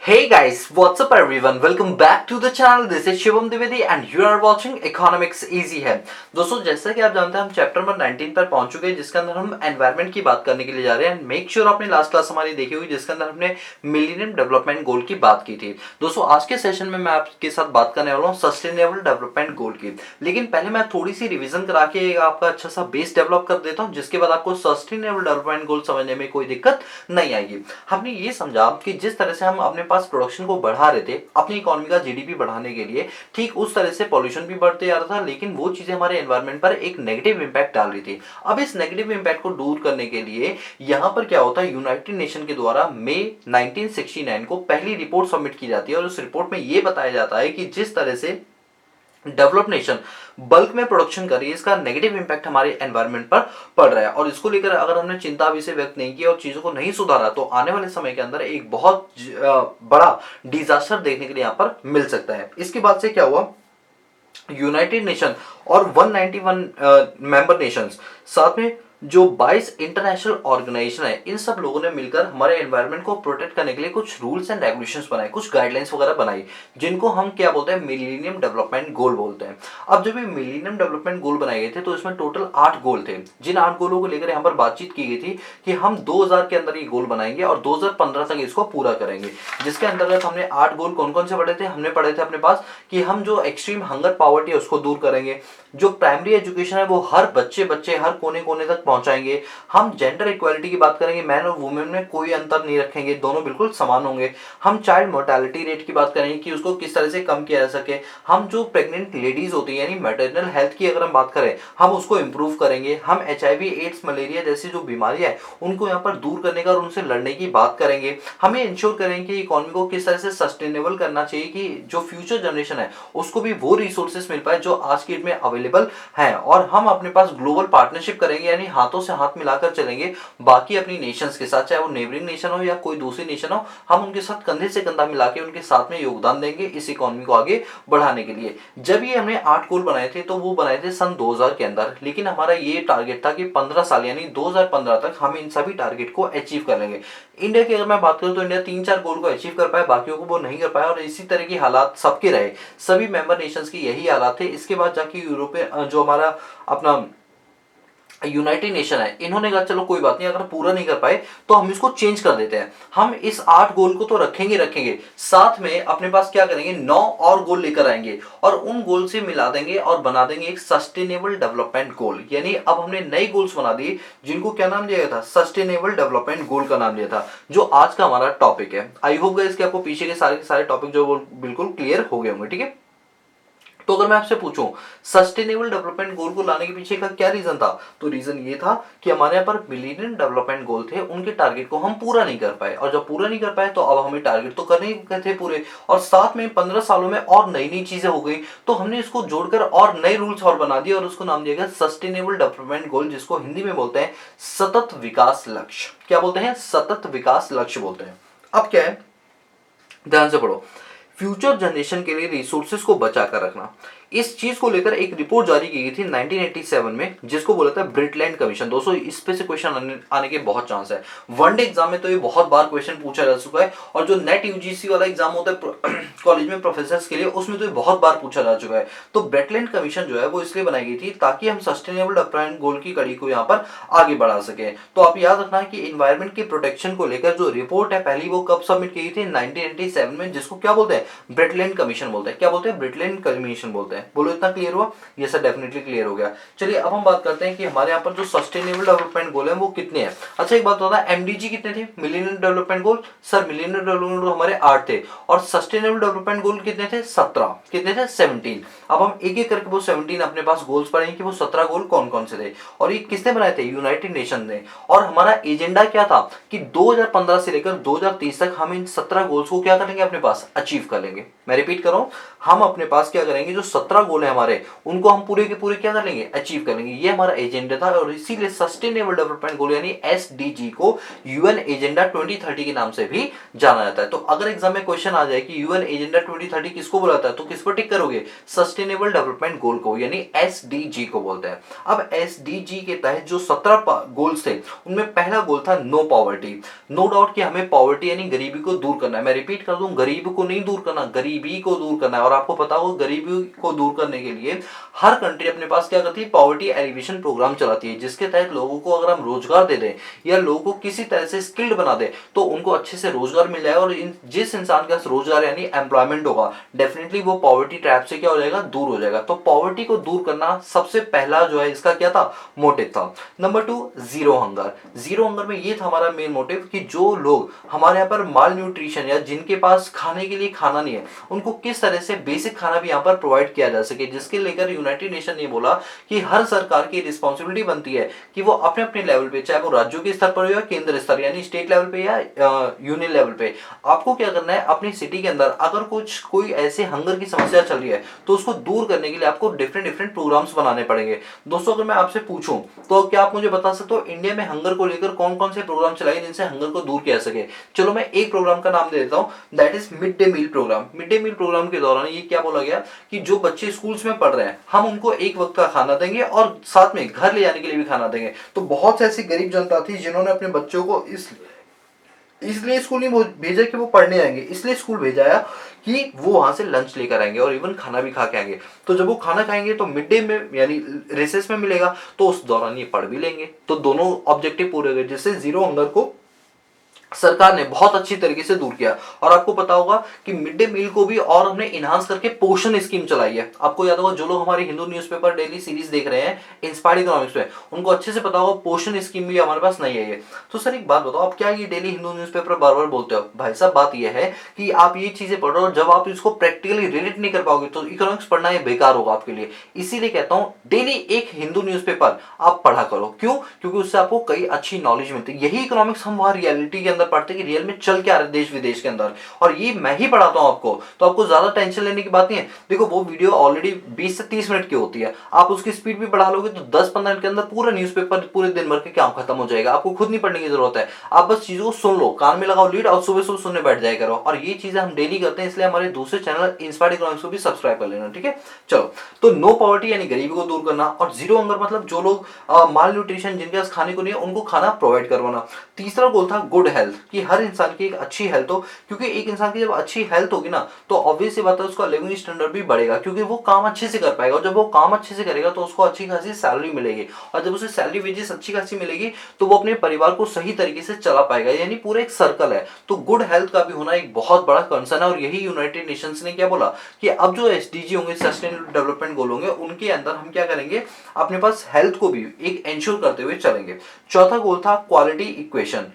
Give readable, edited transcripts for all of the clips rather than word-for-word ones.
Hey guys, what's up everyone? Welcome back to the channel. This is Shivam Dwivedi and you are watching Economics Easy है। दोस्तों जैसा कि आप जानते हैं हम चैप्टर नंबर 19 पर पहुंच चुके हैं जिसके अंदर हम एनवायरनमेंट की बात करने के लिए जा रहे हैं। मेक श्योर आपने लास्ट क्लास हमारी देखी हुई जिसके अंदर हमने मिलेनियम डेवलपमेंट गोल की बात की थी। दोस्तों आज के सेशन में मैं आपके साथ बात करने वाला हूँ सस्टेनेबल डेवलपमेंट गोल की। लेकिन पहले मैं थोड़ी सी रिविजन करा के आपका अच्छा सा बेस डेवलप कर देता हूँ जिसके बाद आपको सस्टेनेबल डेवलपमेंट गोल समझने में कोई दिक्कत नहीं आएगी। हमने ये समझा कि जिस तरह से हम अपने पास प्रोडक्शन को बढ़ा रहे थे अपनी इकोनॉमी का जीडीपी बढ़ाने के लिए, ठीक उस तरह से पॉल्यूशन भी बढ़ते जा रहा था, लेकिन वो चीजें हमारे एनवायरनमेंट पर एक नेगेटिव इंपैक्ट डाल रही थी। अब इस नेगेटिव इंपैक्ट को दूर करने के लिए यहां पर क्या होता है, यूनाइटेड नेशन के द्वारा मई 1969 को पहली रिपोर्ट सबमिट की जाती है और उस रिपोर्ट में यह बताया जाता है कि जिस तरह से डेवलप नेशन बल्क में प्रोडक्शन कर रही है इसका नेगेटिव इंपैक्ट हमारे एनवायरनमेंट पर पड़ रहा है। और इसको लेकर अगर हमने चिंता भी से व्यक्त नहीं की और चीजों को नहीं सुधारा तो आने वाले समय के अंदर एक बहुत बड़ा डिजास्टर देखने के लिए यहाँ पर मिल सकता है। इसके बाद से क्या हुआ, यूनाइटेड नेशन और 191 मेंबर नेशंस साथ में जो 22 इंटरनेशनल ऑर्गेनाइजेशन है इन सब लोगों ने मिलकर हमारे एनवायरनमेंट को प्रोटेक्ट करने के लिए कुछ रूल्स एंड रेगुलेशंस बनाए, कुछ गाइडलाइंस वगैरह बनाई जिनको हम क्या बोलते हैं, मिलेनियम डेवलपमेंट गोल बोलते हैं। अब जब ये मिलेनियम डेवलपमेंट गोल बनाए गए थे तो इसमें टोटल 8 गोल थे। जिन 8 गोलों को लेकर यहाँ पर बातचीत की गई थी कि हम 2000 के अंदर ये गोल बनाएंगे और 2015 तक इसको पूरा करेंगे। जिसके अंतर्गत हमने 8 गोल कौन कौन से पढ़े थे, हमने पढ़े थे अपने पास कि हम जो एक्सट्रीम हंगर पॉवर्टी है उसको दूर करेंगे, जो प्राइमरी एजुकेशन है वो हर बच्चे हर कोने कोने तक पहुंचाएंगे, हम जेंडर इक्वालिटी की बात करेंगे, मैन और वुमेन में कोई अंतर नहीं रखेंगे, दोनों बिल्कुल समान होंगे, हम चाइल्ड मोर्टेलिटी रेट की बात करेंगे कि उसको किस तरह से कम किया जा सके, हम जो प्रेग्नेंट लेडीज होती है यानी मैटरनल हेल्थ की अगर हम बात करें हम उसको इंप्रूव करेंगे, हम HIV एड्स मलेरिया जैसी जो बीमारियां है उनको यहाँ पर दूर करने का और उनसे लड़ने की बात करेंगे, हमें इंश्योर करेंगे कि इकोनॉमी को किस तरह से सस्टेनेबल करना चाहिए कि जो फ्यूचर जनरेशन है उसको भी वो रिसोर्सेस मिल पाए जो आज की डेट में अवेलेबल है, और हम अपने पास ग्लोबल पार्टनरशिप करेंगे यानी हाथों से हाथ मिलाकर चलेंगे बाकी अपनी नेशंस के साथ, चाहे वो नेबरिंग नेशन हो या कोई दूसरी नेशन हो, हम उनके साथ कंधे से कंधा मिला के उनके साथ में योगदान देंगे इस इकोनॉमी को आगे बढ़ाने के लिए। जब ये हमने 8 गोल बनाए थे तो वो बनाए थे सन 2000 के अंदर, लेकिन हमारा ये टारगेट था कि 15 साल यानी 2015 तक हम इन सभी टारगेट को अचीव कर लेंगे। इंडिया की अगर मैं बात करूं तो इंडिया 3-4 गोल को अचीव कर पाया, बाकियों को वो नहीं कर पाया और इसी तरह की हालात सबके रहे, सभी मेंबर नेशंस की यही हालात थे। इसके बाद जाके यूरोपियन जो हमारा अपना यूनाइटेड नेशन है इन्होंने कहा चलो कोई बात नहीं, अगर पूरा नहीं कर पाए तो हम इसको चेंज कर देते हैं, हम इस 8 गोल को तो रखेंगे साथ में अपने पास क्या करेंगे 9 और गोल लेकर आएंगे और उन गोल से मिला देंगे और बना देंगे एक सस्टेनेबल डेवलपमेंट गोल। यानी अब हमने नए गोल्स बना दिए जिनको क्या नाम दिया गया था, सस्टेनेबल डेवलपमेंट गोल का नाम दिया था, जो आज का हमारा टॉपिक है। आई होप गाइस कि आपको पीछे के सारे टॉपिक जो बिल्कुल क्लियर हो गए होंगे। ठीक है, तो अगर मैं आपसे पूछूं सस्टेनेबल डेवलपमेंट गोल को लाने के पीछे का क्या रीजन था, तो रीजन ये था कि हमारे यहाँ पर मिलेनियम डेवलपमेंट गोल थे, उनके टारगेट को हम पूरा नहीं कर पाए और जब पूरा नहीं कर पाए तो अब हमें टारगेट तो करने ही थे पूरे, और साथ में 15 सालों में और नई नई चीजें हो गई तो हमने इसको जोड़कर और नए रूल्स और बना दिए और उसको नाम दिया गया सस्टेनेबल डेवलपमेंट गोल, जिसको हिंदी में बोलते हैं सतत विकास लक्ष्य। क्या बोलते हैं, सतत विकास लक्ष्य बोलते हैं। अब क्या है, ध्यान से पढ़ो, फ्यूचर जनरेशन के लिए रिसोर्सेज को बचा कर रखना, इस चीज को लेकर एक रिपोर्ट जारी की गई थी 1987 में जिसको बोला था ब्रिटलैंड कमीशन। दोस्तों इस पे से क्वेश्चन आने के बहुत चांस है, वनडे एग्जाम में तो ये बहुत बार क्वेश्चन पूछा जा चुका है और जो नेट यूजीसी वाला एग्जाम होता है कॉलेज में प्रोफेसर्स के लिए उसमें तो ये बहुत बार पूछा जा चुका है। तो ब्रिटलैंड कमीशन जो है वो इसलिए बनाई गई थी ताकि हम सस्टेनेबल डेवलपमेंट गोल की कड़ी को यहाँ पर आगे बढ़ा सके। तो आप याद रखना कि इन्वायरमेंट की प्रोटेक्शन को लेकर जो रिपोर्ट है पहली वो कब सबमिट की गई थी, 1987 में, जिसको क्या बोलते हैं, ब्रिटलैंड कमीशन बोलते हैं। क्या बोलते हैं, ब्रिटलैंड कमीशन बोलते हैं। बोलो इतना क्लियर हुआ, ये सर डेफिनेटली क्लियर हो गया। चलिए अब हम बात करते हैं कि हमारे यहाँ पर जो सस्टेनेबल डेवलपमेंट गोल है वो कितने हैं। अच्छा एक बात बता, एमडीजी कितने थे, millennium development goal, sir millennium development goal हमारे 8 थे और सस्टेनेबल डेवलपमेंट गोल कितने थे, 17। कितने थे, 17। अब हम एक एक करके वो 17 अपने पास गोल्स पढ़ेंगे कि वो 17 गोल कौन कौन से थे और ये किसने बनाए थे, यूनाइटेड नेशन ने। और हमारा एजेंडा क्या था कि 2015 से लेकर 2030 तक हम इन 17 गोल्स को क्या करेंगे, अपने पास अचीव कर लेंगे। मैं रिपीट कर रहा हूं, हम अपने पास क्या करेंगे, जो 17 गोल है हमारे, उनको हम पूरे के पूरे क्या कर लेंगे, अचीव कर लेंगे। ये हमारा एजेंडा था और इसीलिए सस्टेनेबल डेवलपमेंट गोल यानी एसडीजी को यूएन एजेंडा 2030 के नाम से भी जाना जाता है। तो अगर एग्जाम में क्वेश्चन आ जाए कि यूएन एजेंडा 2030 किसको बुलाता है, तो किस पर टिक करोगे, सस्टेनेबल डेवलपमेंट गोल को यानी एसडीजी को बोलते हैं। अब एसडीजी के तहत जो 17 गोल्स थे उनमें पहला गोल था नो पॉवर्टी। नो डाउट कि हमें पॉवर्टी यानी गरीबी को दूर करना है। मैं रिपीट कर दूं, गरीब को नहीं दूर करना, गरीबी को दूर करना है। और आपको पता हो गरीबी को दूर करने के लिए हर कंट्री अपने पास क्या करती है, पॉवर्टी एलिवेशन प्रोग्राम चलाती है, जिसके तहत लोगों को अगर हम रोजगार दे दें या लोगों को किसी तरह से स्किल्ड बना दे तो उनको अच्छे से रोजगार मिल जाएगा। और जिस इंसान के पास रोजगार यानी एम्प्लॉयमेंट होगा डेफिनेटली वो पॉवर्टी ट्रैप से क्या हो जाएगा, दूर हो जाएगा। तो पॉवर्टी को दूर करना सबसे पहला जो है इसका क्या था, मोटिव था। Number 2 zero hunger. Zero hunger में ये था हमारा मेन मोटिव कि जो लोग हमारे यहाँ पर माल न्यूट्रिशन या जिनके पास खाने के लिए खाना नहीं है उनको किस तरह से बेसिक खाना भी यहाँ पर प्रोवाइड किया जा सके, जिसके लेकर यूनाइटेड नेशन ने बोला कि हर सरकार की रिस्पॉन्सिबिलिटी बनती है कि वो अपने अपने लेवल पे, चाहे वो राज्यों के स्तर पर हो या केंद्र स्तर यानी स्टेट लेवल पे या यूनियन लेवल पे, आपको क्या करना है, अपनी सिटी के अंदर अगर कोई ऐसे हंगर की समस्या चल रही है तो उसको दूर करने के लिए आपको डिफरेंट डिफरेंट प्रोग्राम्स बनाने पड़ेंगे। दोस्तों अगर मैं आपसे पूछूं तो क्या आप मुझे बता सकते हो इंडिया में हंगर को लेकर कौन कौन से प्रोग्राम चलाए जिनसे हंगर को दूर किया सके? चलो मैं एक प्रोग्राम का नाम दे देता हूं, that is mid day meal program. Mid day meal program के दौरान ये क्या बोला गया कि जो बच्चे स्कूल्स में पढ़ रहे हैं हम उनको एक वक्त का खाना देंगे और साथ में घर ले जाने के लिए भी खाना देंगे। तो बहुत से ऐसी गरीब जनता थी जिन्होंने अपने बच्चों को इसलिए स्कूल नहीं भेजा कि वो पढ़ने आएंगे, इसलिए स्कूल भेजाया कि वो वहां से लंच लेकर आएंगे और इवन खाना भी खा के आएंगे। तो जब वो खाना खाएंगे तो मिड डे में यानी रिसेस में मिलेगा तो उस दौरान ये पढ़ भी लेंगे। तो दोनों ऑब्जेक्टिव पूरे हो गए, जिससे जीरो हंगर को सरकार ने बहुत अच्छी तरीके से दूर किया। और आपको पता होगा कि मिड डे मील को भी और हमने इनहांस करके पोषण स्कीम चलाई है। आपको याद होगा जो लोग हमारे हिंदू न्यूज़पेपर डेली सीरीज देख रहे हैं इंस्पायर्ड इकोनॉमिक्स में, उनको अच्छे से पता होगा पोषण स्कीम भी हमारे पास नहीं है ये। तो सर एक बात बताओ, आप क्या ये डेली हिंदू न्यूज़पेपर बार बार बोलते हो? भाई साहब बात यह है कि आप ये चीजें पढ़ रहे हो, जब आप इसको प्रैक्टिकली रिलेट नहीं कर पाओगे तो इकोनॉमिक्स पढ़ना ये बेकार होगा आपके लिए। इसीलिए कहता हूं डेली एक हिंदू न्यूज़पेपर आप पढ़ा करो। क्यों? क्योंकि उससे आपको कई अच्छी नॉलेज मिलती है। यही इकोनॉमिक्स हम वहां रियलिटी के अंदर पढ़ते हैं कि रियल में चल क्या रहा है देश विदेश के अंदर, और ये मैं ही पढ़ाता हूं आपको, तो आपको ज्यादा टेंशन लेने की बात नहीं है। देखो वो वीडियो ऑलरेडी 20 से 30 मिनट की होती है, आप उसकी स्पीड भी बढ़ा लोगे तो 10-15 मिनट के अंदर पूरा न्यूज़पेपर पूरे दिन भर के काम खत्म हो जाएगा। आपको खुद नहीं पढ़ने की जरूरत है, आप बस चीजों को सुन लो, कान में लगाओ लीड और सुबह सुबह सुनने बैठ जाया करो। और ये चीजें हम डेली करते हैं, इसलिए हमारे दूसरे चैनल इंस्पायर्ड इकोनॉमिक्स को भी सब्सक्राइब कर लेना, ठीक है। चलो, तो नो पॉवर्टी यानी गरीबी को दूर करना, और जीरो हंगर मतलब जो लोग माल न्यूट्रिशन जिनके पास खाने को नहीं है उनको खाना प्रोवाइड करवाना। तीसरा गोल था गुड हेल्थ, कि हर इंसान की एक अच्छी हेल्थ हो, क्योंकि एक इंसान की जब अच्छी हेल्थ होगी ना तो ऑब्वियस सी बात है उसका लिविंग स्टैंडर्ड भी बढ़ेगा, क्योंकि वो काम अच्छे से कर पाएगा। और जब वो काम अच्छे से करेगा तो उसको अच्छी खासी सैलरी मिलेगी, और जब उसे सैलरी वेजेस अच्छी खासी मिलेगी तो वो अपने परिवार को सही तरीके से चला पाएगा, यानी पूरा एक सर्कल है। तो गुड हेल्थ का भी होना एक बहुत बड़ा कंसर्न है, और यही यूनाइटेड नेशंस ने क्या बोला कि अब जो एसडीजी होंगे, सस्टेनेबल डेवलपमेंट गोल होंगे, उनके अंदर हम क्या करेंगे, अपने पास हेल्थ को भी एक एंश्योर करते हुए चलेंगे। चौथा गोल था क्वालिटी इक्वेशन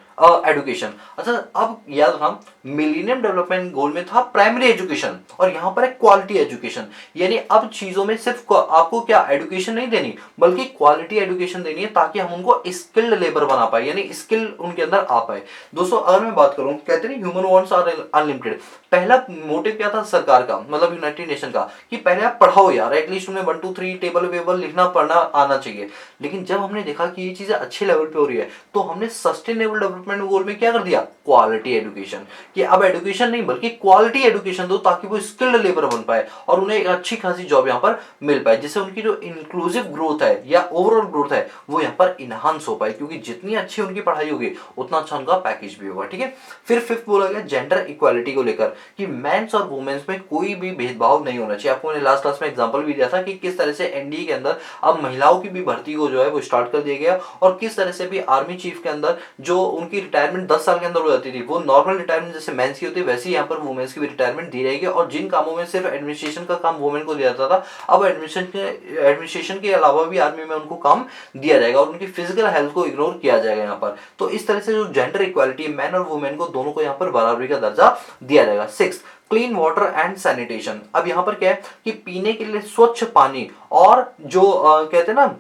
एडुकेशन। अच्छा, अब याद रखना मिलेनियम डेवलपमेंट गोल में था प्राइमरी एजुकेशन, और यहां पर है क्वालिटी एजुकेशन, यानी अब चीजों में सिर्फ आपको क्या एजुकेशन नहीं देनी बल्कि क्वालिटी एजुकेशन देनी है, ताकि हम उनको स्किल्ड लेबर बना पाए, यानी स्किल उनके अंदर आ पाए। दोस्तों अगर मैं बात करूं, कहते हैं ह्यूमन वांट्स आर अनलिमिटेड, पहला मोटिव क्या था सरकार का, मतलब यूनाइटेड नेशन का, कि पहले आप पढ़ाओ यार, एटलीस्ट तुम्हें 1 2 3 टेबल वेबल लिखना पढ़ना आना चाहिए। लेकिन जब हमने देखा कि ये चीजें अच्छे लेवल पे हो रही है तो हमने सस्टेनेबल डेवलपमेंट गोल में क्या कर दिया, क्वालिटी एजुकेशन, कि अब एजुकेशन नहीं बल्कि क्वालिटी एजुकेशन दो, ताकि वो स्किल्ड लेबर बन पाए और उन्हें एक अच्छी खासी जॉब यहाँ पर मिल पाए, जिससे उनकी जो इंक्लूसिव ग्रोथ है या ओवरऑल ग्रोथ है वो यहाँ पर इनहांस हो पाए, क्योंकि जितनी अच्छी उनकी पढ़ाई होगी उतना अच्छा उनका पैकेज भी होगा, ठीक है। फिर फिफ्थ बोला गया जेंडर इक्वालिटी को लेकर, कि मेंस और वुमेन्स में कोई भी भेदभाव नहीं होना चाहिए। आपको मैंने लास्ट क्लास में एग्जांपल भी दिया था कि किस तरह से एनडीए के अंदर अब महिलाओं की भी भर्ती को जो है वो स्टार्ट कर दिया गया, और किस तरह से भी आर्मी चीफ के अंदर जो उनकी रिटायरमेंट 10 साल के अंदर हो जाती थी, वो नॉर्मल रिटायरमेंट जैसे मेंस की होती है वैसे ही यहाँ पर वुमेन्स की भी रिटायरमेंट दी जाएगी। और जिन कामों में सिर्फ एडमिनिस्ट्रेशन का काम वुमेन को दिया जाता था, अब एडमिनिस्ट्रेशन के अलावा भी आर्मी में उनको काम दिया जाएगा, और उनकी फिजिकल हेल्थ को इग्नोर किया जाएगा यहाँ पर। तो इस तरह से जो जेंडर इक्वालिटी, मैन और वुमेन को दोनों को यहाँ पर बराबरी का दर्जा दिया जाएगा। Six, clean water and sanitation. अब यहाँ पर क्या है कि पीने के लिए स्वच्छ पानी और जो कहते हैं ना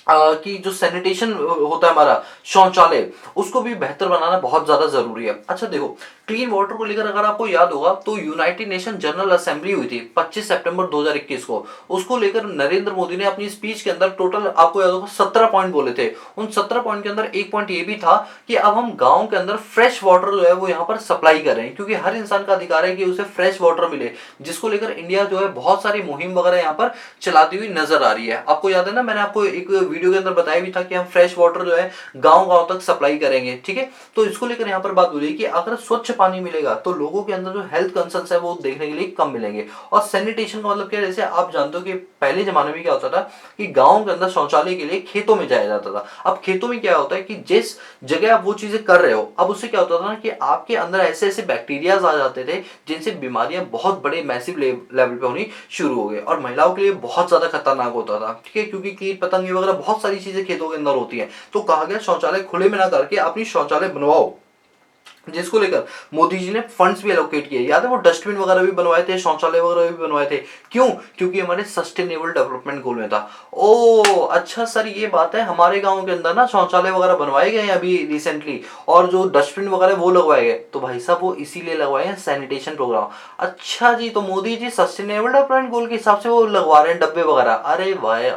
कि जो सैनिटेशन होता है हमारा शौचालय, उसको भी बेहतर बनाना बहुत ज्यादा जरूरी है। अच्छा देखो, क्लीन वाटर को लेकर अगर आपको याद होगा तो यूनाइटेड नेशन जनरल असेंबली हुई थी 25 सितंबर 2021 को। उसको लेकर नरेंद्र मोदी ने अपनी स्पीच के अंदर टोटल आपको याद होगा 17 पॉइंट बोले थे। उन 17 पॉइंट के अंदर एक पॉइंट ये भी था कि अब हम गांव के अंदर फ्रेश वाटर जो है वो यहाँ पर सप्लाई कर रहे हैं, क्योंकि हर इंसान का अधिकार है कि उसे फ्रेश वाटर मिले, जिसको लेकर इंडिया जो है बहुत सारी मुहिम वगैरह यहाँ पर चलाती हुई नजर आ रही है। आपको याद है ना, मैंने आपको एक वीडियो के अंदर बताया भी था कि हम फ्रेश वाटर जो है गांव गांव तक सप्लाई करेंगे, ठीक है। तो इसको लेकर यहाँ पर बात हो रही है कि अगर स्वच्छ पानी मिलेगा तो लोगों के अंदर जो हेल्थ कंसर्न्स है वो देखने के लिए कम मिलेंगे। और सैनिटेशन का मतलब क्या है, जैसे आप जानते हो कि पहले जमाने में क्या होता था कि गांव के अंदर शौचालय के लिए खेतों में जाया जाता था। अब खेतों में क्या होता है कि जिस जगह आप वो चीजें कर रहे हो, अब उससे क्या होता था ना कि आपके अंदर ऐसे ऐसे बैक्टीरियाज आ जाते थे जिनसे बीमारियां बहुत बड़े मैसिव लेवल पे होनी शुरू हो गई, और महिलाओं के लिए बहुत ज्यादा खतरनाक होता था, ठीक है, क्योंकि कीट पतंगे वगैरह बहुत सारी चीजें खेतों के अंदर होती है। तो कहा गया शौचालय खुले में ना करके अपनी शौचालय बनवाओ, जिसको लेकर मोदी जी ने फंड्स भी एलोकेट किए। याद है वो डस्टबिन वगैरह भी बनवाए थे, शौचालय वगैरह भी बनवाए थे। क्यों? क्योंकि हमारे सस्टेनेबल डेवलपमेंट गोल में था। ओ अच्छा सर, ये बात है, हमारे गांव के अंदर ना शौचालय वगैरह बनवाए गए हैं अभी रिसेंटली, और जो डस्टबिन वगैरह वो लगवाए गए, तो भाई साहब वो इसीलिए लगवाए हैं सैनिटेशन प्रोग्राम। अच्छा जी, तो Modi ji sustainable development goal के हिसाब से वो लगवा रहे हैं डब्बे वगैरह, अरे वाह,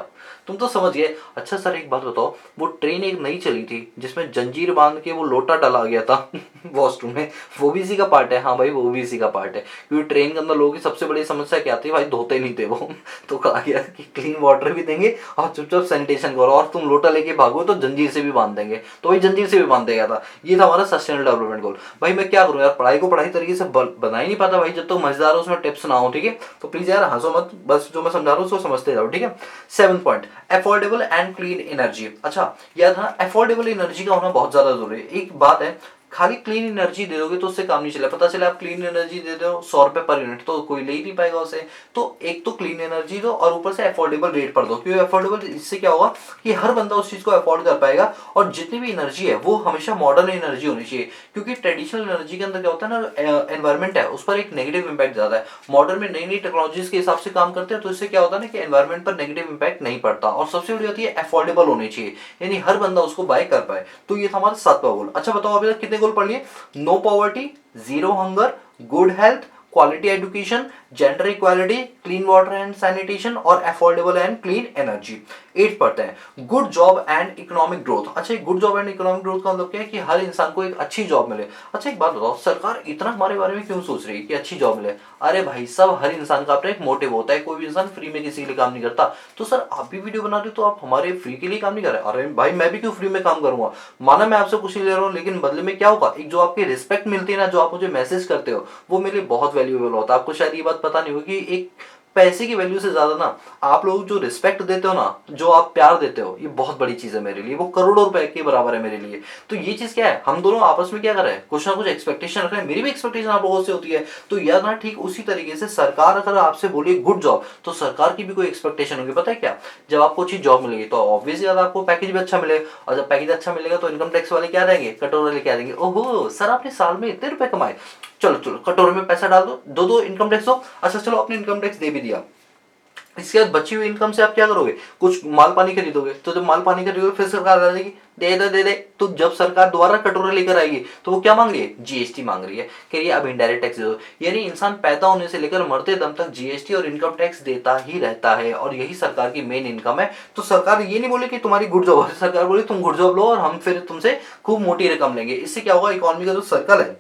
तुम तो समझ गए। अच्छा सर एक बात बताओ, वो ट्रेन एक नई चली थी जिसमें जंजीर बांध के वो लोटा डाला गया था वॉशरूम में, वो भी इसी का पार्ट है? हाँ भाई, वो भी इसी का पार्ट है, क्योंकि ट्रेन के अंदर लोगों की सबसे बड़ी समस्या क्या थी भाई, धोते नहीं थे वो तो कहा गया कि क्लीन वाटर भी देंगे और चुपचाप सैनिटेशन करो, और तुम लोटा लेके भागो तो जंजीर से भी बांध देंगे। तो भाई जंजीर से भी बांध देगा था, ये था हमारा सस्टेनेबल डेवलपमेंट गोल। भाई मैं क्या करूँ यार, पढ़ाई को पढ़ाई तरीके से बना ही नहीं पाता भाई, जब तक मजेदार हो उसमें टिप्स ना हो, ठीक है। तो प्लीज यार हंसो मत, बस जो मैं समझा रहा हूँ उसको समझते जाओ, ठीक है। 7th point, affordable and clean energy. अच्छा याद है, अफोर्डेबल एनर्जी का होना बहुत ज्यादा जरूरी है। एक बात है, खाली क्लीन एनर्जी दे दोगे तो उससे काम नहीं चलेगा। पता चला आप क्लीन एनर्जी दे दो 100 रुपए पर यूनिट, तो कोई ले ही नहीं पाएगा उसे। तो एक तो क्लीन एनर्जी दो और ऊपर से अफोर्डेबल रेट पर दो, क्योंकि अफोर्डेबल इससे क्या होगा कि हर बंदा उस चीज को अफोर्ड कर पाएगा, और जितनी भी एनर्जी है वो हमेशा मॉडर्न एनर्जी होनी चाहिए, क्योंकि ट्रेडिशनल एनर्जी के अंदर क्या होता है ना, एनवायरमेंट है उस पर एक नेगेटिव इंपैक्ट ज्यादा है। मॉडर्न में नई नई टेक्नोलॉजीज के हिसाब से काम करते हैं, तो इससे क्या होता है ना कि एनवायरमेंट पर नेगेटिव इंपैक्ट नहीं पड़ता। और सबसे बड़ी होती है अफोर्डेबल होनी चाहिए, यानी हर बंदा उसको बाय कर पाए। तो ये था हमारा 7वां गोल। अच्छा बताओ अभी तक कितने गोल पढ़ लिए? No poverty, zero hunger, good health, quality education, gender equality, clean water and sanitation, और अफोर्डेबल एंड क्लीन एनर्जी। 8 पढ़ते हैं, good job and economic growth. अच्छा good job and economic growth का मतलब क्या है कि हर इंसान को एक अच्छी जॉब मिले। अच्छा एक बात बताओ, सरकार इतना हमारे बारे में क्यों सोच रही है कि अच्छी जॉब मिले? अरे भाई साहब, हर इंसान का अपना एक मोटिव होता है, कोई भी इंसान फ्री में किसी के लिए काम नहीं करता। तो सर आप भी वीडियो बना रहे हो तो आप हमारे फ्री के लिए काम नहीं कर रहे? अरे भाई मैं भी क्यों फ्री में काम करूंगा, माना मैं आपसे कुछ नहीं ले रहा हूँ, लेकिन बदले में क्या होगा, एक जो आपकी रिस्पेक्ट मिलती है ना, जो आप मुझे मैसेज करते हो, वो मेरे लिए बहुत वैल्यूएबल होता है। आपको शायद ये बात पता नहीं होगी, एक पैसे की वैल्यू से ज्यादा ना आप लोग जो रिस्पेक्ट देते हो ना, जो आप प्यार देते हो, ये बहुत बड़ी चीज है मेरे लिए, वो करोड़ों रुपए के बराबर है मेरे लिए। तो ये चीज क्या है, हम दोनों आपस में क्या कर रहे हैं, कुछ ना कुछ एक्सपेक्टेशन रख रहे हैं, मेरी भी एक्सपेक्टेशन आप लोगों से होती है। तो यार ना ठीक उसी तरीके से सरकार अगर आपसे बोले गुड जॉब, तो सरकार की भी कोई एक्सपेक्टेशन होगी। पता है क्या, जब आपको अच्छी जॉब मिलेगी तो ऑब्वियसली आपको पैकेज भी अच्छा मिलेगा, और जब पैकेज अच्छा मिलेगा तो इनकम टैक्स वाले क्या रहेंगे, कटोरे लेके आ जाएंगे, ओहो सर आपने साल में इतने रुपए कमाए, चलो चलो कटोरे में पैसा डाल दो, दो दो इनकम टैक्स दो। अच्छा चलो आपने इनकम टैक्स दे भी दिया, इसके बाद बची हुई इनकम से आप क्या करोगे, कुछ माल पानी खरीदोगे। तो जब माल पानी खरीदोगे फिर सरकार आ जाएगी, दे दे दे दे। तो जब सरकार दोबारा कटोरे लेकर आएगी तो वो क्या मांग रही है, जीएसटी मांग रही है, कह रही है अब इनडायरेक्ट टैक्स दे दो। यानी इंसान पैदा होने से लेकर मरते दम तक जीएसटी और इनकम टैक्स देता ही रहता है, और यही सरकार की मेन इनकम है। तो सरकार ये नहीं बोले कि तुम्हारी गुड जॉब है, सरकार बोले तुम गुड जॉब लो और हम फिर तुमसे खूब मोटी रकम लेंगे। इससे क्या होगा, इकोनॉमी का जो सर्कल है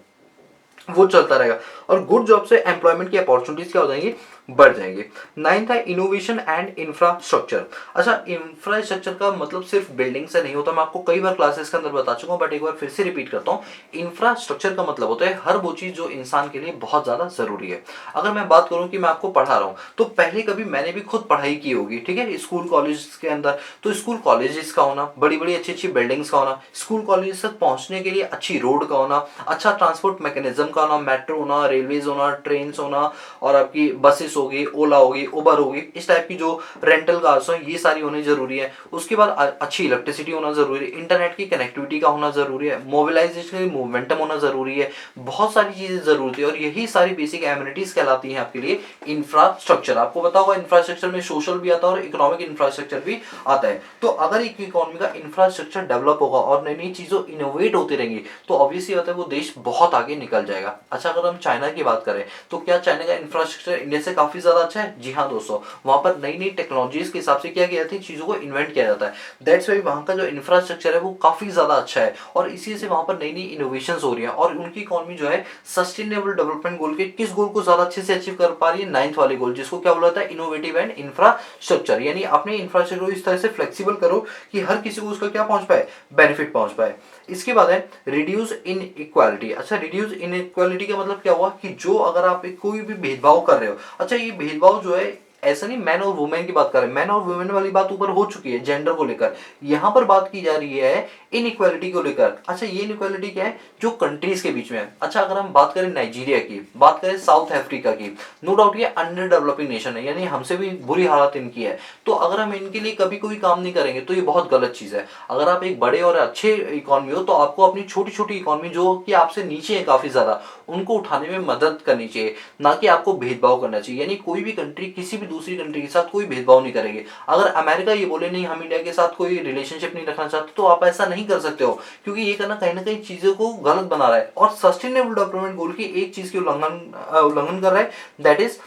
वो चलता रहेगा, और गुड जॉब से एम्प्लॉयमेंट की अपॉर्चुनिटीज क्या हो जाएंगी, बढ़ जाएंगे। 9th है इनोवेशन एंड इंफ्रास्ट्रक्चर। अच्छा इंफ्रास्ट्रक्चर का मतलब सिर्फ बिल्डिंग से नहीं होता, मैं आपको कई बार क्लासेस के अंदर बता चुका हूं, बट एक बार फिर से रिपीट करता हूं। इंफ्रास्ट्रक्चर का मतलब होता है हर वो चीज जो इंसान के लिए बहुत ज्यादा जरूरी है। अगर मैं बात करूं कि मैं आपको पढ़ा रहा हूं, तो पहले कभी मैंने भी खुद पढ़ाई की होगी, ठीक है, स्कूल कॉलेज के अंदर। तो स्कूल कॉलेजेस का होना, बड़ी बड़ी अच्छी अच्छी बिल्डिंग्स का होना, स्कूल कॉलेज तक पहुंचने के लिए अच्छी रोड का होना, अच्छा ट्रांसपोर्ट मैकेनिज्म का होना, मेट्रो होना, रेलवेज होना, ट्रेन होना, और आपकी बसेस पुलिस होगी, ओला होगी, उबर होगी, इस टाइप की जो रेंटल कार्स हो ये सारी होनी जरूरी है। उसके बाद अच्छी इलेक्ट्रिसिटी होना जरूरी है, इंटरनेट की कनेक्टिविटी का होना जरूरी है, मोबिलाइजेशन मोमेंटम होना जरूरी है, बहुत सारी चीजें जरूरी है। और यही सारी बेसिक एमिनिटीज कहलाती हैं आपके लिए इंफ्रास्ट्रक्चर। आपको पता होगा इंफ्रास्ट्रक्चर में सोशल भी आता है और इकोनॉमिक इंफ्रास्ट्रक्चर भी आता है। तो अगर एक इकोनॉमी का इंफ्रास्ट्रक्चर डेवलप होगा और नई नई चीजों इनोवेट होती रहेंगी तो ऑब्वियसली होता है वो देश बहुत आगे निकल जाएगा। अच्छा, अगर हम चाइना की बात करें तो क्या चाइना का इंफ्रास्ट्रक्चर इंडिया से काफी ज्यादा अच्छा है? जी हाँ दोस्तों, वहां पर नई नई टेक्नोलॉजीज के हिसाब से क्या किया जाता है, चीजों को इन्वेंट किया जाता है। दैट्स वाई वहां का जो इंफ्रास्ट्रक्चर है वो काफी ज्यादा अच्छा है और इसी से वहां पर नई नई इनोवेशन हो रही है और उनकी इकोनॉमी जो है सस्टेनेबल डेवलपमेंट गोल के किस गोल को ज्यादा अच्छे से अचीव कर पा रही है? 9th वाले गोल, जिसको क्या बोला जाता है, इनोवेटिव एंड इंफ्रास्ट्रक्चर। यानी अपने इंफ्रास्ट्रक्चर को इस तरह से फ्लेक्सिबल करो कि हर किसी को उसका क्या पहुंच पाए, बेनिफिट पहुंच पाए। इसके बाद है रिड्यूस इन इक्वालिटी। अच्छा, रिड्यूस इन इक्वालिटी का मतलब क्या हुआ कि जो अगर आप कोई भी भेदभाव कर रहे हो, अच्छा ये भेदभाव जो है ऐसा नहीं मैन और वुमेन की बात कर रहे हैं, मैन और वुमेन वाली बात ऊपर हो चुकी है जेंडर को लेकर, यहां पर बात की जा रही है इनइक्वालिटी को लेकर। अच्छा, ये इनइक्वालिटी क्या है, जो कंट्रीज के बीच में है। अच्छा, अगर हम बात करें नाइजीरिया की, बात करें साउथ अफ्रीका की, नो डाउट ये अंडर डेवलपिंग नेशन है, यानी हमसे भी बुरी हालत इनकी है। तो अगर हम इनके लिए कभी कोई काम नहीं करेंगे तो ये बहुत गलत चीज है। अगर आप एक बड़े और अच्छे इकोनॉमी हो तो आपको अपनी छोटी छोटी इकोनॉमी जो कि आपसे नीचे है काफी ज्यादा, उनको उठाने में मदद करनी चाहिए, ना कि आपको भेदभाव करना चाहिए। यानी कोई भी कंट्री किसी भी दूसरी कंट्री के साथ कोई भेदभाव नहीं करेगी। अगर अमेरिका ये बोले नहीं हम इंडिया के साथ कोई रिलेशनशिप नहीं रखना चाहते तो आप ऐसा नहीं कर सकते हो, क्योंकि ये करना कहीं ना कहीं चीजों को गलत बना रहा है और सस्टेनेबल डेवलपमेंट गोल की एक चीज की उल्लंघन कर रहा है, दैट इज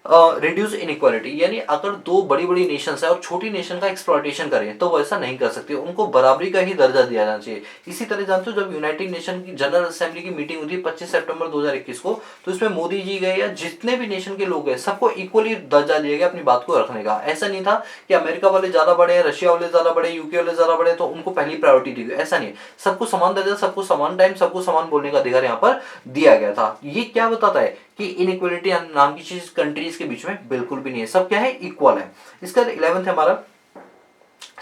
रिड्यूस इनइक्वालिटी। यानी अगर दो बड़ी बड़ी नेशंस है और छोटी नेशन का एक्सप्लॉयटेशन करें तो वो ऐसा नहीं कर सकते, उनको बराबरी का ही दर्जा दिया जाना चाहिए। इसी तरह जानते हो जब यूनाइटेड नेशन की जनरल असेंबली की मीटिंग हुई थी 25 सितंबर 2021 को, तो इसमें मोदी जी गए या जितने भी नेशन के लोग गए सबको इक्वली दर्जा दिया गया अपनी बात को रखने का। ऐसा नहीं था कि अमेरिका वाले ज्यादा बड़े, रशिया वाले ज्यादा बड़े, यूके वाले ज्यादा बड़े तो उनको पहली प्रायोरिटी दी गई, ऐसा नहीं। सबको समान दर्जा, सबको समान टाइम, सबको समान बोलने का अधिकार यहाँ पर दिया गया था। ये क्या बताता है कि इनइक्वालिटी नाम की चीज कंट्रीज के बीच में बिल्कुल भी नहीं है, सब क्या है, इक्वल है। इसका 11th है हमारा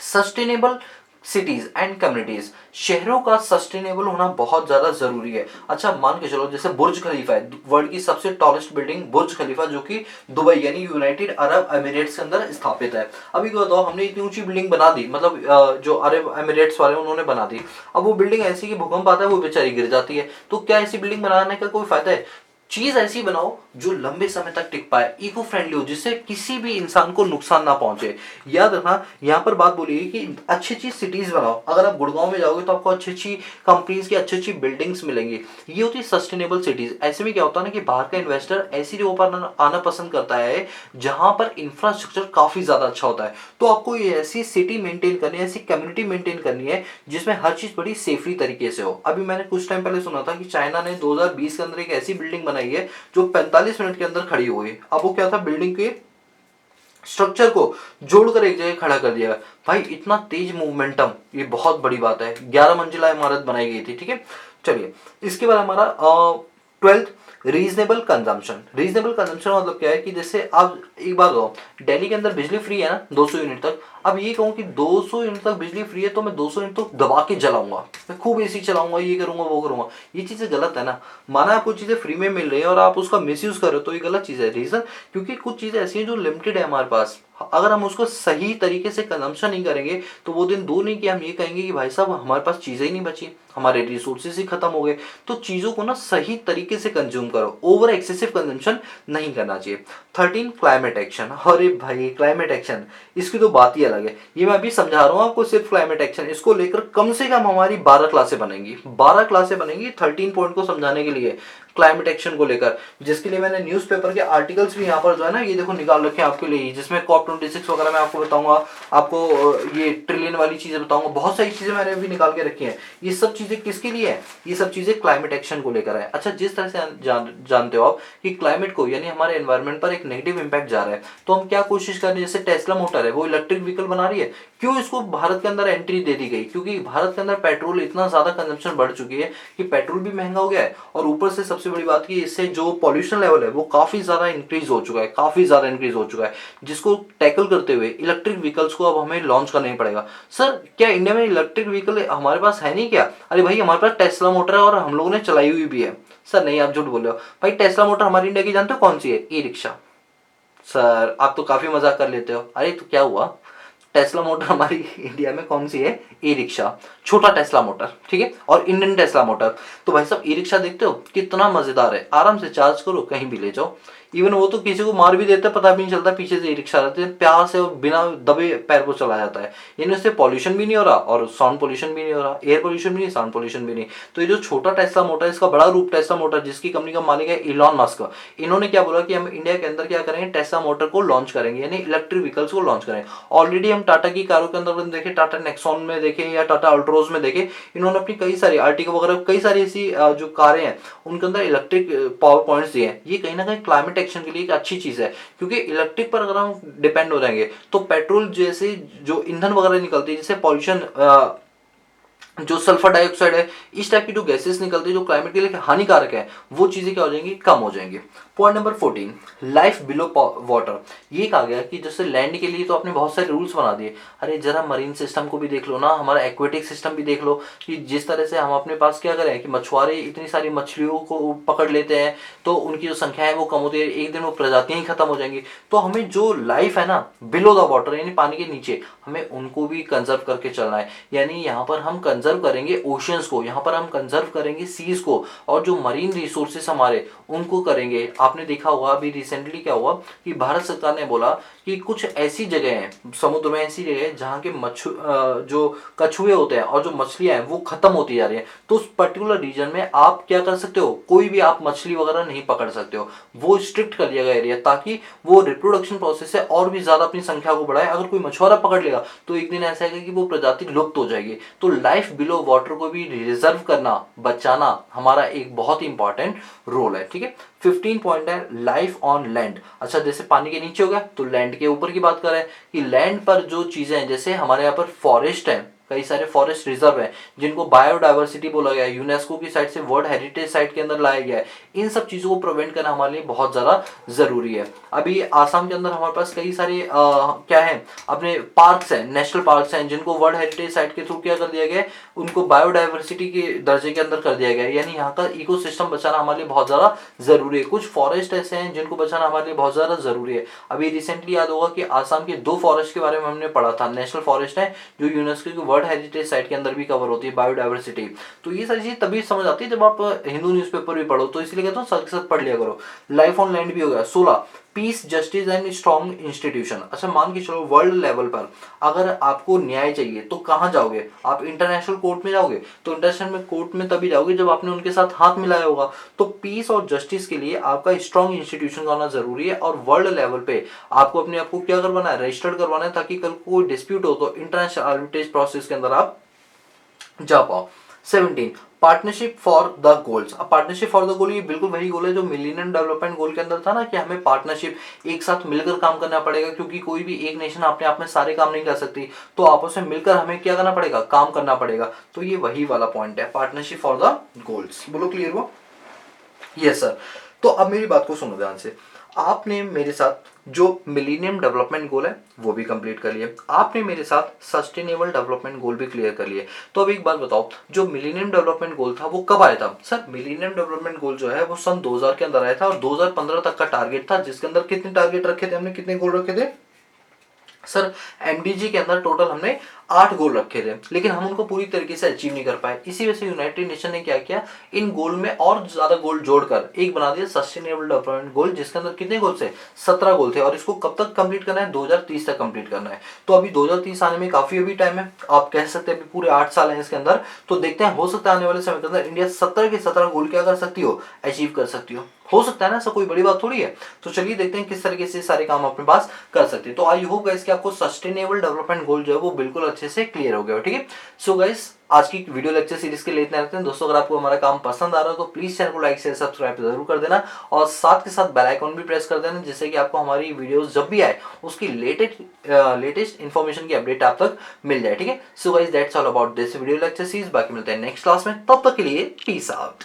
सस्टेनेबल सिटीज एंड कम्युनिटीज। शहरों का सस्टेनेबल होना बहुत ज्यादा जरूरी है। अच्छा, मान के चलो जैसे बुर्ज खलीफा है, वर्ल्ड की सबसे टॉलेस्ट बिल्डिंग बुर्ज खलीफा, जो कि दुबई यानी यूनाइटेड अरब एमिरेट्स के अंदर स्थापित है। अभी क्या बताओ, हमने इतनी ऊंची बिल्डिंग बना दी, मतलब जो अरब एमिरेट्स वाले उन्होंने बना दी। अब वो बिल्डिंग ऐसी कि भूकंप आता है वो बेचारी गिर जाती है, तो क्या ऐसी बिल्डिंग बनाने का कोई फायदा है? चीज ऐसी बनाओ जो लंबे समय तक टिक पाए, इको फ्रेंडली हो, जिससे किसी भी इंसान को नुकसान ना पहुंचे। याद रखना, यहाँ पर बात बोली कि अच्छी अच्छी सिटीज बनाओ। अगर आप गुड़गांव में जाओगे तो आपको अच्छी अच्छी कंपनीज की अच्छी अच्छी बिल्डिंग्स मिलेंगी, ये होती है सस्टेनेबल सिटीज। ऐसे में क्या होता है ना कि बाहर का इन्वेस्टर ऐसी जगहों पर आना पसंद करता है जहां पर इंफ्रास्ट्रक्चर काफी ज्यादा अच्छा होता है। तो आपको ये ऐसी सिटी मेंटेन करनी है, ऐसी कम्युनिटी मेंटेन करनी है जिसमें हर चीज बड़ी सेफली तरीके से हो। अभी मैंने कुछ टाइम पहले सुना था कि चाइना ने 2020 के अंदर एक ऐसी बिल्डिंग बनाई है जो 45 मिनट के अंदर खड़ी हो गई। अब वो क्या था, बिल्डिंग के स्ट्रक्चर को जोड़कर एक जगह खड़ा कर दिया भाई, इतना तेज मूवमेंटम, ये बहुत बड़ी बात है। 11 मंजिला इमारत बनाई गई थी, ठीक है। चलिए, इसके बाद हमारा 12th reasonable consumption. Reasonable consumption मतलब क्या है कि जैसे आप एक बात हो, दिल्ली के अंदर बिजली फ्री है ना 200 यूनिट तक। अब ये कहूँ कि 200 यूनिट तक बिजली फ्री है तो मैं 200 यूनिट तो दबा के जलाऊंगा, मैं खूब एसी चलाऊंगा, ये करूंगा वो करूंगा, ये चीजें गलत है ना। माना आपको चीजें फ्री में मिल रही है और आप उसका मिसयूज कर रहे हो तो ये गलत चीज है। रीजन, क्योंकि कुछ चीजें ऐसी हैं जो लिमिटेड है हमारे पास, अगर हम उसको सही तरीके से कंजम्पशन नहीं करेंगे तो वो दिन दूर नहीं कि हम ये कहेंगे कि भाई साहब हमारे पास चीजें ही नहीं बची, हमारे रिसोर्सेज ही खत्म हो गए। तो चीजों को ना सही तरीके से कंज्यूम करो, ओवर एक्सेसिव कंजम्पशन नहीं करना चाहिए। 13 क्लाइमेट एक्शन। अरे भाई क्लाइमेट एक्शन, इसकी तो बात ही अलग है। ये मैं अभी समझा रहा हूँ आपको सिर्फ क्लाइमेट एक्शन, इसको लेकर कम से कम हमारी 12 क्लासें बनेंगी, 12 क्लासें बनेंगी 13 पॉइंट को समझाने के लिए, क्लाइमेट एक्शन को लेकर, जिसके लिए मैंने न्यूज़पेपर के आर्टिकल्स भी यहाँ पर जो है ना ये देखो निकाल रखे हैं आपके लिए, जिसमें COP26 वगैरह मैं आपको बताऊंगा, आपको ये ट्रिलियन वाली चीजें बताऊंगा, बहुत सारी चीजें मैंने अभी निकाल के रखी हैं। ये सब चीजें किसके लिए है? ये सब चीजें क्लाइमेट एक्शन को लेकर है। अच्छा, जिस तरह से जानते हो आप कि क्लाइमेट को यानी हमारे एनवायरमेंट पर एक नेगेटिव इंपैक्ट जा रहा है, तो हम क्या कोशिश कर रहे हैं, जैसे टेस्ला मोटर है वो इलेक्ट्रिक व्हीकल बना रही है, क्यों इसको भारत के अंदर एंट्री दे दी गई? क्योंकि भारत के अंदर पेट्रोल इतना ज्यादा कंजम्पशन बढ़ चुकी है कि पेट्रोल भी महंगा हो गया है, और ऊपर से सबसे बड़ी बात की इससे जो पॉल्यूशन लेवल है वो काफी ज्यादा इंक्रीज हो चुका है, काफी ज्यादा इंक्रीज हो चुका है, जिसको टैकल करते हुए इलेक्ट्रिक व्हीकल्स को अब हमें लॉन्च करना ही पड़ेगा। सर क्या इंडिया में इलेक्ट्रिक व्हीकल हमारे पास है नहीं क्या? अरे भाई हमारे पास टेस्ला मोटर है और हम लोगों ने चलाई हुई भी है। सर नहीं, आप झूठ बोल रहे हो भाई, टेस्ला मोटर हमारी इंडिया की जानते हो कौन सी है? E rickshaw. सर आप तो काफी मजाक कर लेते हो। अरे तो क्या हुआ, टेस्ला मोटर हमारी इंडिया में कौन सी है, ई रिक्शा, छोटा टेस्ला मोटर, ठीक है, और इंडियन टेस्ला मोटर। तो भाई साहब ई रिक्शा देखते हो कितना मजेदार है, आराम से चार्ज करो कहीं भी ले जाओ। इवन वो तो किसी को मार भी देते हैं, पता भी नहीं चलता, पीछे से ई रिक्शा रहते हैं, प्यार से और बिना दबे पैर को चला जाता है। यानी उससे पॉल्यूशन भी नहीं हो रहा और साउंड पॉल्यूशन भी नहीं हो रहा, एयर पॉल्यूशन भी नहीं, साउंड पॉल्यूशन भी नहीं। तो ये जो छोटा टेस्ला मोटर, इसका बड़ा रूप टेस्ला मोटर, जिसकी कंपनी का मालिक है इलॉन मस्क, इन्होंने क्या बोला कि हम इंडिया के अंदर क्या करेंगे, टेस्ला मोटर को लॉन्च करेंगे, यानी इलेक्ट्रिक व्हीकल्स को लॉन्च करेंगे। ऑलरेडी हम टाटा की कारों के अंदर देखें, टाटा नेक्सॉन में देखें या टाटा अल्ट्रोज में देखें, इन्होंने अपनी कई सारी आर्टिका वगैरह कई सारी ऐसी जो कारें हैं उनके अंदर इलेक्ट्रिक पावर पॉइंट्स दिए हैं। ये कहीं ना कहीं क्लाइमेट एक्शन के लिए एक अच्छी चीज है, क्योंकि इलेक्ट्रिक पर अगर हम डिपेंड हो जाएंगे तो पेट्रोल जैसे जो ईंधन वगैरह निकलती है, जिससे पॉल्यूशन, जो सल्फर डाइऑक्साइड है, इस टाइप की जो गैसेस निकलती है जो क्लाइमेट के लिए हानिकारक है, वो चीजें क्या हो जाएंगी, कम हो जाएंगी। Point number 14, life below water. ये कहा गया कि जैसे लैंड के लिए तो आपने बहुत सारे रूल्स बना दिए, अरे जरा मरीन सिस्टम को भी देख लो ना, हमारा एक्वेटिक सिस्टम भी देख लो, कि जिस तरह से हम अपने पास क्या करें कि मछुआरे इतनी सारी मछलियों को पकड़ लेते हैं तो उनकी जो संख्या है वो कम होती है, एक दिन वो प्रजातियां ही खत्म हो जाएंगी। तो हमें जो लाइफ है ना बिलो द वाटर, यानी पानी के नीचे, हमें उनको भी कंजर्व करके चलना है। यानी यहाँ पर हम कंजर्व करेंगे ओशियंस को, यहाँ पर हम कंजर्व करेंगे सीज को, और जो मरीन रिसोर्सेस हमारे उनको करेंगे। आपने देखा होगा अभी रिसेंटली क्या हुआ कि भारत सरकार ने बोला कि कुछ ऐसी जगह हैं समुद्र में, ऐसी जगह है जहाँ के जो कछुए होते हैं और जो मछलियां हैं वो खत्म होती जा रही है। तो उस पर्टिकुलर रीजन में आप क्या कर सकते हो, कोई भी आप मछली वगैरह नहीं पकड़ सकते हो, वो स्ट्रिक्ट कर दिया गया एरिया, ताकि वो रिप्रोडक्शन प्रोसेस है और भी ज्यादा अपनी संख्या को बढ़ाए। अगर कोई मछुआरा पकड़ लेगा तो एक दिन ऐसा है कि वो प्रजाति लुप्त हो जाएगी। तो लाइफ बिलो वाटर को भी रिजर्व करना, बचाना हमारा एक बहुत ही इंपॉर्टेंट रोल है, ठीक है। 15 पॉइंट है लाइफ ऑन लैंड। अच्छा, जैसे पानी के नीचे हो गया तो लैंड के ऊपर की बात करें कि लैंड पर जो चीजें हैं, जैसे हमारे यहाँ पर फॉरेस्ट है, कई सारे फॉरेस्ट रिजर्व हैं जिनको बायोडाइवर्सिटी बोला गया है, यूनेस्को की साइड से वर्ल्ड हेरिटेज साइट के अंदर लाया गया है। इन सब चीजों को प्रिवेंट करना हमारे लिए बहुत ज्यादा जरूरी है। अभी आसाम के अंदर हमारे पास कई सारे क्या है, अपने पार्क्स हैं, नेशनल पार्क्स हैं, जिनको वर्ल्ड हेरिटेज साइट के थ्रू क्या कर दिया गया है, उनको बायोडाइवर्सिटी के दर्जे के अंदर कर दिया गया है। यानी यहाँ का इकोसिस्टम बचाना हमारे लिए बहुत ज्यादा जरूरी है। कुछ फॉरेस्ट ऐसे हैं जिनको बचाना हमारे लिए बहुत ज्यादा जरूरी है। अभी रिसेंटली याद होगा कि आसाम के 2 फॉरेस्ट के बारे में हमने पढ़ा था, नेशनल फॉरेस्ट है जो यूनेस्को की वर्ल्ड हेरिटेज साइट के अंदर भी कवर होती है, बायोडाइवर्सिटी। तो ये सारी चीज तभी समझ आती है जब आप हिंदू न्यूज़पेपर भी पढ़ो, तो इसलिए कहता हूँ साथ के साथ पढ़ लिया करो। लाइफ ऑन लैंड भी हो गया। 16, piece justice and strong institution. अच्छा, मान के चलो वर्ल्ड लेवल पर अगर आपको न्याय चाहिए तो कहाँ जाओगे आप, इंटरनेशनल कोर्ट में जाओगे। तो इंटरनेशनल कोर्ट में तभी जाओगे जब आपने उनके साथ हाथ मिलाया होगा। तो पीस और जस्टिस के लिए आपका स्ट्रॉन्ग इंस्टीट्यूशन का होना जरूरी है, और वर्ल्ड लेवल पे आपको अपने आप को क्या करवाना है, रजिस्टर्ड करवाना है, ताकि कल कोई डिस्प्यूट हो तो इंटरनेशनल आर्बिट्रेज प्रोसेस के अंदर आप जा पाओ। 17, पार्टनरशिप फॉर द गोल्स। अब पार्टनरशिप फॉर द गोल ये बिल्कुल वही गोल है जो मिलेनियम डेवलपमेंट गोल के अंदर था ना, कि हमें पार्टनरशिप, एक साथ मिलकर काम करना पड़ेगा, क्योंकि कोई भी एक नेशन अपने आप में सारे काम नहीं कर सकती, तो आपस में मिलकर हमें क्या करना पड़ेगा, काम करना पड़ेगा। तो ये वही वाला पॉइंट है, पार्टनरशिप फॉर द गोल्स। बोलो क्लियर हुआ? Yes sir. तो अब मेरी बात को सुनो ध्यान से। आपने मेरे साथ जो मिलेनियम डेवलपमेंट गोल है वो भी कंप्लीट कर लिया, आपने मेरे साथ सस्टेनेबल डेवलपमेंट गोल भी क्लियर कर लिए। तो अब एक बात बताओ, जो मिलेनियम डेवलपमेंट गोल था वो कब आया था? सर मिलेनियम डेवलपमेंट गोल जो है वो सन 2000 के अंदर आया था, और 2015 तक का टारगेट था, जिसके अंदर कितने टारगेट रखे थे हमने, कितने गोल रखे थे सर? एमडीजी के अंदर टोटल हमने 8 गोल रखे थे, लेकिन हम उनको पूरी तरीके से अचीव नहीं कर पाए। इसी वजह से यूनाइटेड नेशन ने क्या किया, इन गोल में और ज्यादा गोल जोड़कर एक बना दिया सस्टेनेबल डेवलपमेंट गोल, जिसके अंदर कितने गोल थे, 17 गोल थे, और इसको कब तक कंप्लीट करना है, 2030 तक कंप्लीट करना है। तो अभी 2030 आने में काफी अभी टाइम है, आप कह सकते हैं अभी पूरे 8 साल है इसके अंदर। तो देखते हैं, हो सकता है आने वाले समय के अंदर इंडिया 17 के 17 गोल क्या कर सकती हो, अचीव कर सकती हो सकता है ना, ऐसा कोई बड़ी बात थोड़ी है। तो चलिए देखते हैं किस तरीके से सारे काम अपने पास कर सकते हैं। तो आई होप गाइस कि आपको सस्टेनेबल डेवलपमेंट गोल जो है वो बिल्कुल अच्छे से क्लियर हो गया, ठीक है। सो गाइस आज की वीडियो लेक्चर सीरीज के लिए इतना रखते हैं दोस्तों। अगर आपको हमारा काम पसंद आ रहा हो तो प्लीज चैनल को लाइक शेयर सब्सक्राइब जरूर कर देना, और साथ के साथ बेल आइकॉन भी प्रेस कर देना, जिससे कि आपको हमारी वीडियोस जब भी आए उसकी लेटेस्ट इन्फॉर्मेशन की अपडेट आप तक मिल जाए, ठीक है। So guys that's all about this video lecture series. बाकी मिलते हैं नेक्स्ट क्लास में, तब तक के लिए पीस आउट।